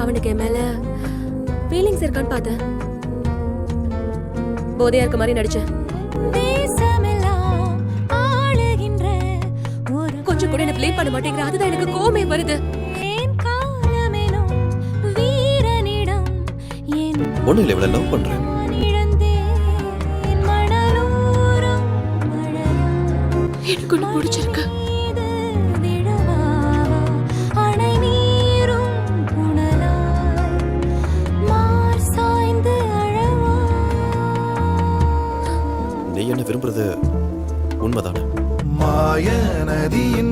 அவனுக்கு என் மேல ஃபீலிங்ஸ் இருக்கான்னு பார்த்தேன். போதையா இருக்க மாதிரி நடிச்சேன். கொஞ்சம் கூட என்ன ப்ளே பண்ண மாட்டேங்கிற, அதுதான் எனக்கு கோவமே வருது. ஒண்ணு இல்ல, இவ்வளவு லவ் பண்றேன். எனக்கு ஒண்ணு பிடிச்சிருக்கு. நீ என்ன விரும்புறது உண்மைதானே? மாய நதியின்